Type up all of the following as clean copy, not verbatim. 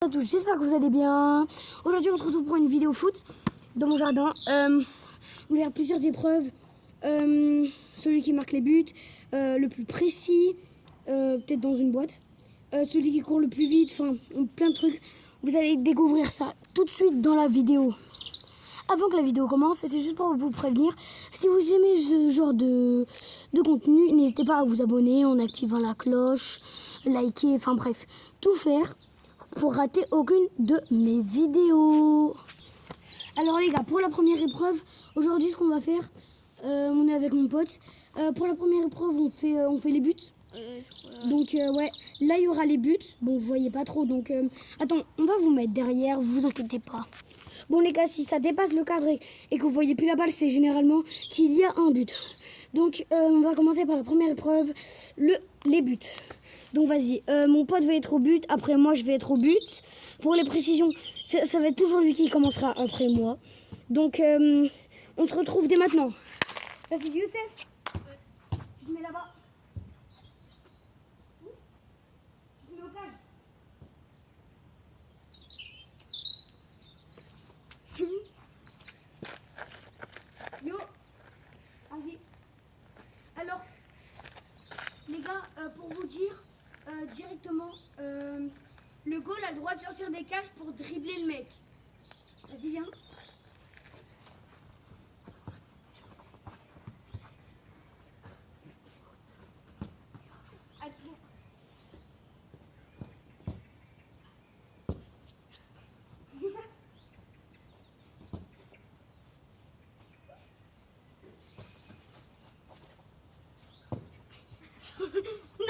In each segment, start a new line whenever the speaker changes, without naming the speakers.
Bonjour à tous, j'espère que vous allez bien. Aujourd'hui on se retrouve pour une vidéo foot dans mon jardin. On va faire plusieurs épreuves. Celui qui marque les buts, le plus précis, peut-être dans une boîte. Celui qui court le plus vite, enfin plein de trucs. Vous allez découvrir ça tout de suite dans la vidéo. Avant que la vidéo commence, c'était juste pour vous prévenir. Si vous aimez ce genre de contenu, n'hésitez pas à vous abonner en activant la cloche, liker, enfin bref, tout faire pour rater aucune de mes vidéos. Alors les gars, pour la première épreuve, aujourd'hui ce qu'on va faire, on est avec mon pote. Pour la première épreuve, on fait les buts. Donc ouais, là il y aura les buts. Bon, vous voyez pas trop, donc attends, on va vous mettre derrière, vous inquiétez pas. Bon les gars, si ça dépasse le cadre et que vous voyez plus la balle, c'est généralement qu'il y a un but. Donc on va commencer par la première épreuve, les buts. Donc vas-y, mon pote va être au but, après moi je vais être au but. Pour les précisions, ça va être toujours lui qui commencera après moi. Donc on se retrouve dès maintenant. Vas-y Youssef, je mets là-bas. Je mets au cage. Yo, vas-y. Alors, les gars, pour vous dire directement, le goal a le droit de sortir des cages pour dribbler le mec. Vas-y, viens. Attention. Non.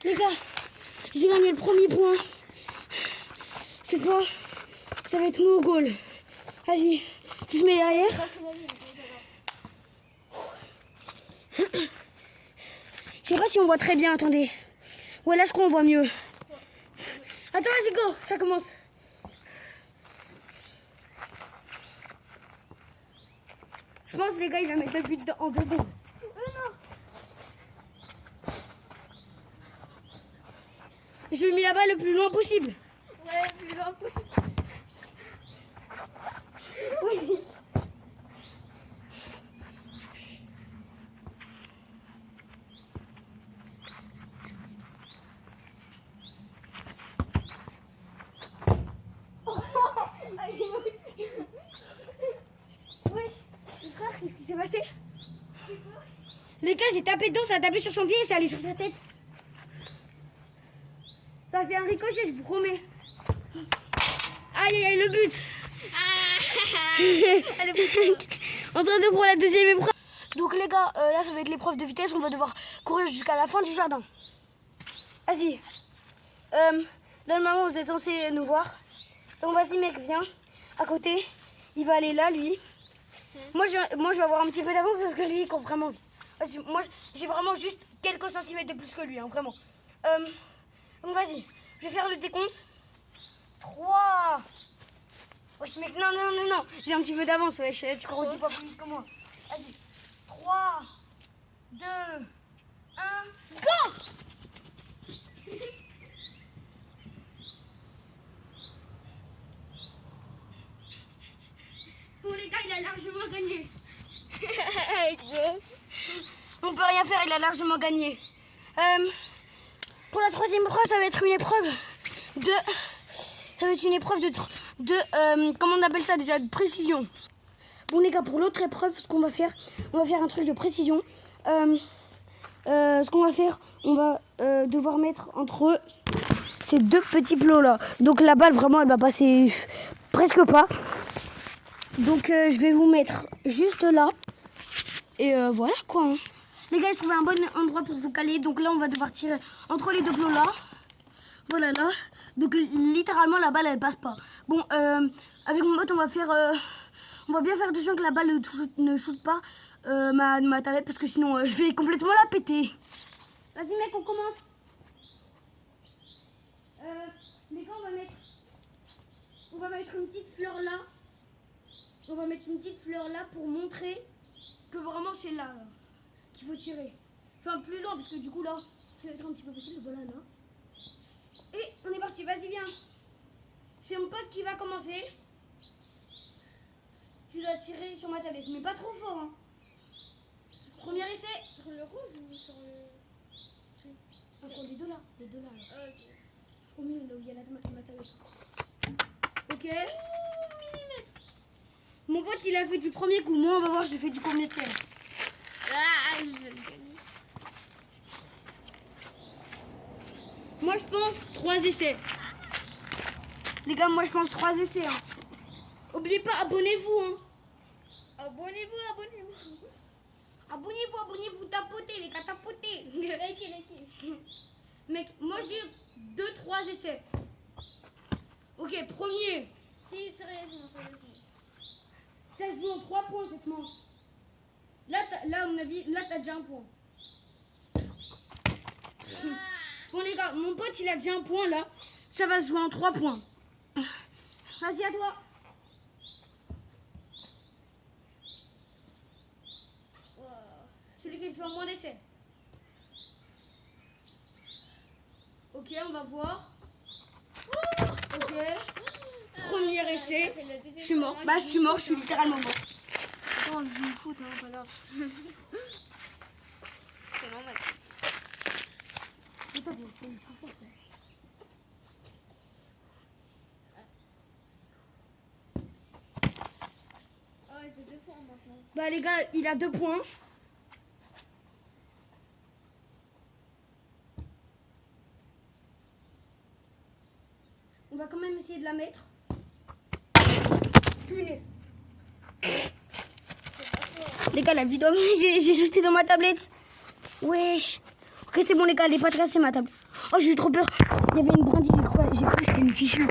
Les gars, j'ai gagné le premier point. Cette fois, ça va être mon goal. Vas-y, tu te mets derrière. Je sais pas si on voit très bien, attendez. Ouais, là je crois qu'on voit mieux. Attends, vas-y, go, ça commence. Je pense les gars, il va mettre le but en 2 secondes. Je lui mets la balle le plus loin possible.
Ouais, le plus loin possible.
Oui. Frère, qu'est-ce qui s'est passé? Les gars, j'ai tapé dedans, ça a tapé sur son pied et ça allait sur sa tête. Ça a fait un ricochet, je vous promets. Aïe aïe aïe, le but. Entre deux pour la deuxième épreuve. Donc les gars, là ça va être l'épreuve de vitesse, on va devoir courir jusqu'à la fin du jardin. Vas-y. Là normalement vous êtes censé nous voir. Donc vas-y mec, viens à côté. Il va aller là lui. Moi je vais avoir un petit peu d'avance parce que lui il court vraiment vite. Vas-y, moi j'ai vraiment juste quelques centimètres de plus que lui, hein, vraiment. Donc vas-y, je vais faire le décompte. 3. Wesh mec, non. J'ai un petit peu d'avance, wesh. Tu cours 10 fois plus vite que moi. Vas-y. 3, 2, 1, go! Bon les gars, il a largement gagné. On peut rien faire, il a largement gagné. Pour la troisième épreuve, ça va être une épreuve de comment on appelle ça déjà, de précision. Bon les gars, pour l'autre épreuve, ce qu'on va faire, on va faire un truc de précision. Ce qu'on va faire, on va devoir mettre entre ces deux petits plots là. Donc la balle vraiment, elle va passer presque pas. Donc je vais vous mettre juste là. Et voilà quoi. Hein. Les gars, j'ai trouvé un bon endroit pour vous caler. Donc là, on va devoir tirer entre les deux plots là. Voilà là. Donc littéralement la balle elle passe pas. Bon avec mon pote, on va faire... on va bien faire attention que la balle ne shoot pas ma tablette parce que sinon je vais complètement la péter. Vas-y mec, on commence. Les gars, on va mettre une petite fleur là. On va mettre une petite fleur là pour montrer que vraiment c'est là qu'il faut tirer. Enfin plus loin parce que du coup là, ça va être un petit peu possible. Voilà là. Et on est parti, vas-y viens. C'est mon pote qui va commencer. Tu dois tirer sur ma tablette, mais pas trop fort. Hein. Premier essai.
Sur le rouge ou sur le...
Sur les deux là. Les deux là.
Ah, ok.
Au milieu, là où il y a ma tablette. Ok.
Millimètre.
Mon pote, il a fait du premier coup. Moi, on va voir, je fais du combien de tiers.
Ah, je vais le gagner.
Moi, je pense 3 essais. Les gars, moi, je pense 3 essais. Hein. Oubliez pas, abonnez-vous. Hein.
Abonnez-vous, abonnez-vous.
Abonnez-vous, tapotez, les gars, tapotez.
Likez.
Mec, moi, j'ai 2-3 essais. Ok, premier.
Si, sérieusement.
Ça se joue en 3 points cette manche. Là, à mon avis, là, t'as déjà un point. Bon, les gars, mon pote, il a déjà un point là. Ça va se jouer en 3 points. Vas-y, à toi.
Wow.
Celui qui fait en moins d'essais. Ok, on va voir. Ok. Premier essai. Je suis mort. Bah, je suis mort, je suis littéralement mort.
Attends, je joue au foot, hein, pas grave. C'est normal. Ah, j'ai 2 points maintenant.
Bah, les gars, il a 2 points. On va quand même essayer de la mettre. Punaise. Les gars, la vidéo, j'ai jeté dans ma tablette. Wesh. Ok, c'est bon, les gars, elle est pas tracée, ma table. Oh, j'ai eu trop peur. Il y avait une brindille, j'ai cru que c'était une fichue. Oh,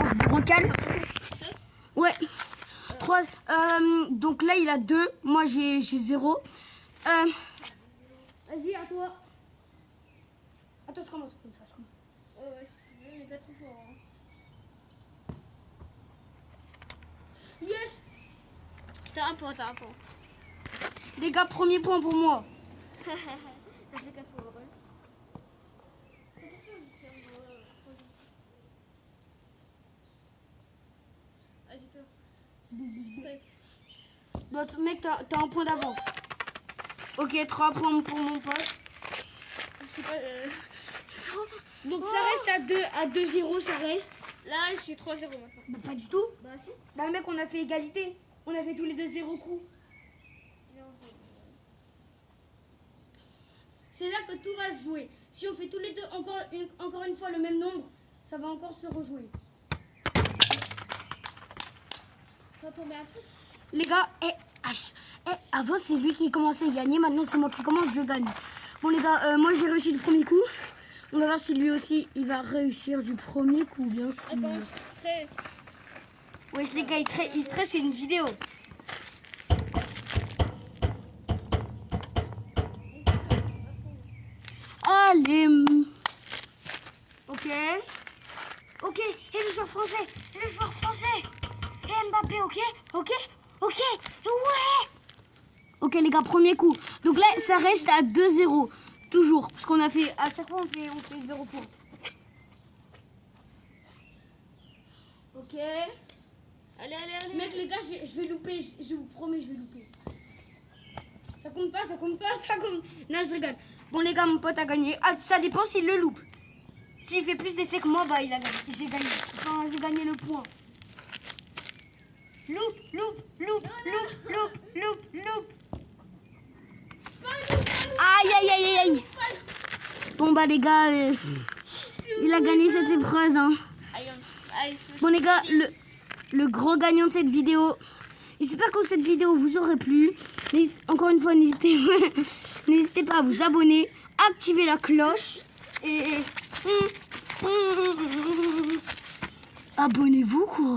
je vous recale. Ouais. 3. Donc là, il a 2. Moi, j'ai 0. Vas-y, à toi. Attends, je commence.
Oh, je veux, mais pas trop fort. Hein.
Yes.
T'as un point.
Les gars, premier point pour moi.
Ça fait 4 fois, ouais. C'est pour ça que je fais Ah, j'ai peur. Stress.
L'autre mec, t'as un point d'avance. Ok, 3 points pour mon pote.
Je sais pas.
Donc ça reste à 2-0, ça reste.
Là, je suis 3-0 maintenant.
Bah, pas du tout.
Bah, si.
Bah mec, on a fait égalité. On a fait tous les deux 0 coups. C'est là que tout va se jouer. Si on fait tous les deux encore une fois le même nombre, ça va encore se rejouer.
Ça tombe un truc.
Les gars, avant c'est lui qui commençait à gagner, maintenant c'est moi qui commence, je gagne. Bon les gars, moi j'ai réussi du premier coup. On va voir si lui aussi il va réussir du premier coup, bien sûr.
Attends, je stresse.
Ouais, les gars, il stresse, c'est une vidéo. Allez. Ok. Ok. Et le joueur français. Et Mbappé, ok. Ouais. Ok, les gars, premier coup. Donc là, ça reste à 2-0. Toujours. Parce qu'on a fait, à chaque fois, on fait 0 points. Ok.
Allez.
Mec, les gars, je vais louper. Je vous promets, je vais louper. Ça compte pas. Non, je rigole. Bon, les gars, mon pote a gagné. Ah, ça dépend s'il le loupe. S'il fait plus d'essais que moi, bah, il a gagné. J'ai gagné. Enfin, j'ai gagné le point. Loupe. Aïe. Bon, bah, les gars, il a gagné cette épreuve. Hein. Bon, les gars, le grand gagnant de cette vidéo. J'espère que cette vidéo vous aura plu. Encore une fois, n'hésitez pas à vous abonner, activer la cloche et abonnez-vous quoi.